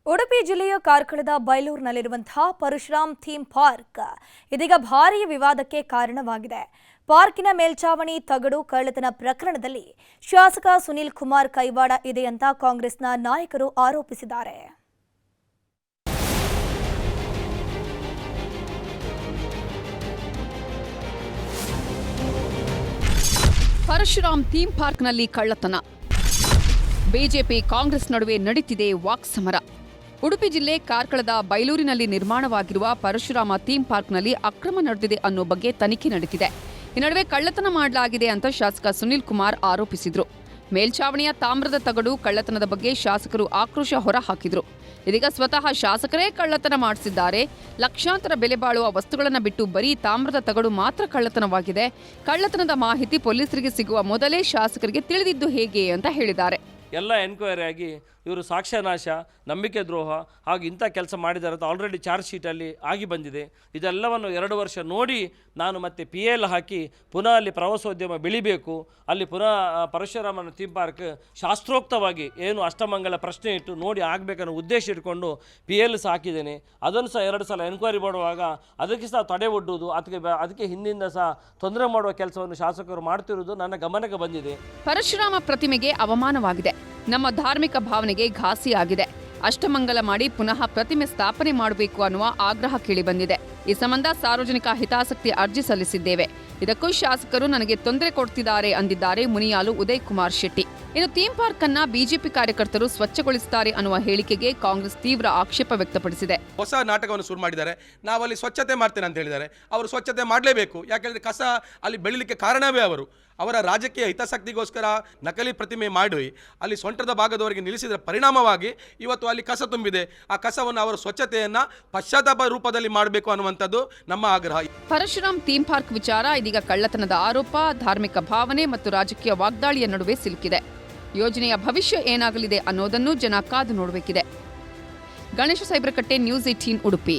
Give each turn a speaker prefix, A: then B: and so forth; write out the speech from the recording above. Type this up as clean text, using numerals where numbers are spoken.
A: ಉಡುಪಿ ಜಿಲ್ಲೆಯ ಕಾರ್ಕಳದ ಬೈಲೂರಿನಲ್ಲಿರುವಂತಹ Parashuram theme park ಇದೀಗ ಭಾರೀ ವಿವಾದಕ್ಕೆ ಕಾರಣವಾಗಿದೆ. ಪಾರ್ಕಿನ ಮೇಲ್ಚಾವಣಿ ತಗಡು ಕಳ್ಳತನ ಪ್ರಕರಣದಲ್ಲಿ ಶಾಸಕ ಸುನೀಲ್ ಕುಮಾರ್ ಕೈವಾಡ ಇದೆ ಅಂತ ಕಾಂಗ್ರೆಸ್ನ ನಾಯಕರು ಆರೋಪಿಸಿದ್ದಾರೆ.
B: ಪರಶುರಾಮ್ ಥೀಮ್ ಪಾರ್ಕ್ನಲ್ಲಿ ಕಳ್ಳತನ. ಬಿಜೆಪಿ ಕಾಂಗ್ರೆಸ್ ನಡುವೆ ನಡೀತಿದೆ ವಾಕ್ಸಮರ. ಉಡುಪಿ ಜಿಲ್ಲೆ ಕಾರ್ಕಳದ ಬೈಲೂರಿನಲ್ಲಿ ನಿರ್ಮಾಣವಾಗಿರುವ ಪರಶುರಾಮ ಥೀಮ್ ಪಾರ್ಕ್ನಲ್ಲಿ ಅಕ್ರಮ ನಡೆದಿದೆ ಅನ್ನೋ ಬಗ್ಗೆ ತನಿಖೆ ನಡೆದಿದೆ. ಈ ನಡುವೆ ಕಳ್ಳತನ ಮಾಡಲಾಗಿದೆ ಅಂತ ಶಾಸಕ ಸುನೀಲ್ ಕುಮಾರ್ ಆರೋಪಿಸಿದ್ರು. ಮೇಲ್ಚಾವಣಿಯ ತಾಮ್ರದ ತಗಡು ಕಳ್ಳತನದ ಬಗ್ಗೆ ಶಾಸಕರು ಆಕ್ರೋಶ ಹೊರಹಾಕಿದ್ರು. ಇದೀಗ ಸ್ವತಃ ಶಾಸಕರೇ ಕಳ್ಳತನ ಮಾಡಿಸಿದ್ದಾರೆ. ಲಕ್ಷಾಂತರ ಬೆಲೆ ಬಾಳುವ ವಸ್ತುಗಳನ್ನು ಬಿಟ್ಟು ಬರೀ ತಾಮ್ರದ ತಗಡು ಮಾತ್ರ ಕಳ್ಳತನವಾಗಿದೆ. ಕಳ್ಳತನದ ಮಾಹಿತಿ ಪೊಲೀಸರಿಗೆ ಸಿಗುವ ಮೊದಲೇ ಶಾಸಕರಿಗೆ ತಿಳಿದಿದ್ದು ಹೇಗೆ ಅಂತ ಹೇಳಿದ್ದಾರೆ.
C: ಎಲ್ಲ ಎನ್ಕ್ವೈರಿ ಆಗಿ ಇವರು ಸಾಕ್ಷ್ಯನಾಶ, ನಂಬಿಕೆ ದ್ರೋಹ ಹಾಗೂ ಇಂಥ ಕೆಲಸ ಮಾಡಿದ್ದಾರೆ ಅಂತ ಆಲ್ರೆಡಿ ಚಾರ್ಜ್ ಶೀಟಲ್ಲಿ ಆಗಿ ಬಂದಿದೆ. ಇದೆಲ್ಲವನ್ನು 2 ವರ್ಷ ನೋಡಿ ನಾನು ಮತ್ತೆ PL ಹಾಕಿ ಪುನಃ ಅಲ್ಲಿ ಪ್ರವಾಸೋದ್ಯಮ ಬೆಳಿಬೇಕು, ಅಲ್ಲಿ ಪುನಃ ಪರಶುರಾಮನ ಥೀಮ್ ಪಾರ್ಕ್ ಶಾಸ್ತ್ರೋಕ್ತವಾಗಿ ಏನು ಅಷ್ಟಮಂಗಲ ಪ್ರಶ್ನೆ ಇಟ್ಟು ನೋಡಿ ಆಗಬೇಕನ್ನೋ ಉದ್ದೇಶ ಇಟ್ಕೊಂಡು PL ಹಾಕಿದ್ದೇನೆ. ಅದನ್ನು ಸಹ 2 ಸಲ ಎನ್ಕ್ವೈರಿ ಮಾಡುವಾಗ ಅದಕ್ಕೆ ಸಹ ತಡೆ ಒಡ್ಡುವುದು, ಅದಕ್ಕೆ ಹಿಂದಿಂದ ಸಹ ತೊಂದರೆ ಮಾಡುವ ಕೆಲಸವನ್ನು ಶಾಸಕರು ಮಾಡ್ತಿರುವುದು ನನ್ನ ಗಮನಕ್ಕೆ ಬಂದಿದೆ.
B: ಪರಶುರಾಮ ಪ್ರತಿಮೆಗೆ ಅವಮಾನವಾಗಿದೆ, ನಮ್ಮ ಧಾರ್ಮಿಕ ಭಾವನೆಗೆ ಘಾಸಿಯಾಗಿದೆ. ಅಷ್ಟಮಂಗಲ ಮಾಡಿ ಪುನಃ ಪ್ರತಿಮೆ ಸ್ಥಾಪನೆ ಮಾಡಬೇಕು ಅನ್ನುವ ಆಗ್ರಹ ಕೇಳಿಬಂದಿದೆ. ಈ ಸಂಬಂಧ ಸಾರ್ವಜನಿಕ ಹಿತಾಸಕ್ತಿ ಅರ್ಜಿ ಸಲ್ಲಿಸಿದ್ದೇವೆ. ಇದಕ್ಕೂ ಶಾಸಕರು ನನಗೆ ತೊಂದರೆ ಕೊಡ್ತಿದ್ದಾರೆ ಅಂದಿದ್ದಾರೆ ಮುನಿಯಾಲು ಉದಯ್ ಕುಮಾರ್ ಶೆಟ್ಟಿ. ಇನ್ನು ಥೀಮ್ ಪಾರ್ಕ್ ಅನ್ನ ಬಿಜೆಪಿ ಕಾರ್ಯಕರ್ತರು ಸ್ವಚ್ಛಗೊಳಿಸುತ್ತಾರೆ ಅನ್ನುವ ಹೇಳಿಕೆಗೆ ಕಾಂಗ್ರೆಸ್ ತೀವ್ರ ಆಕ್ಷೇಪ ವ್ಯಕ್ತಪಡಿಸಿದೆ.
D: ಹೊಸ ನಾಟಕವನ್ನು ಶುರು ಮಾಡಿದ್ದಾರೆ. ನಾವಲ್ಲಿ ಸ್ವಚ್ಛತೆ ಮಾಡ್ತೇನೆ ಅಂತ ಹೇಳಿದ್ದಾರೆ. ಅವರು ಸ್ವಚ್ಛತೆ ಮಾಡಲೇಬೇಕು. ಯಾಕೆಂದರೆ ಕಸ ಅಲ್ಲಿ ಬೆಳಿಲಿಕ್ಕೆ ಕಾರಣವೇ ಅವರ ರಾಜಕೀಯ ಹಿತಾಸಕ್ತಿಗೋಸ್ಕರ ನಕಲಿ ಪ್ರತಿಮೆ ಮಾಡಿ ಅಲ್ಲಿ ಸೊಂಟದ ಭಾಗದವರೆಗೆ ನಿಲ್ಲಿಸಿದ ಪರಿಣಾಮವಾಗಿ ಇವತ್ತು ಅಲ್ಲಿ ಕಸ ತುಂಬಿದೆ. ಆ ಕಸವನ್ನು ಅವರ ಸ್ವಚ್ಛತೆಯನ್ನ ಪಶ್ಚಾತ್ತಾಪ ರೂಪದಲ್ಲಿ ಮಾಡಬೇಕು ಅನ್ನುವಂಥದ್ದು ನಮ್ಮ ಆಗ್ರಹ.
B: ಪರಶುರಾಮ್ ಥೀಮ್ ಪಾರ್ಕ್ ವಿಚಾರ ಇದೀಗ ಕಳ್ಳತನದ ಆರೋಪ, ಧಾರ್ಮಿಕ ಭಾವನೆ ಮತ್ತು ರಾಜಕೀಯ ವಾಗ್ದಾಳಿಯ ನಡುವೆ ಸಿಲುಕಿದೆ. ಯೋಜನೆಯ ಭವಿಷ್ಯ ಏನಾಗಲಿದೆ ಅನ್ನೋದನ್ನು ಜನ ಕಾದು ನೋಡಬೇಕಿದೆ. ಗಣೇಶ ಸೈಬ್ರಕಟ್ಟೆ, ನ್ಯೂಸ್ 18 ಉಡುಪಿ.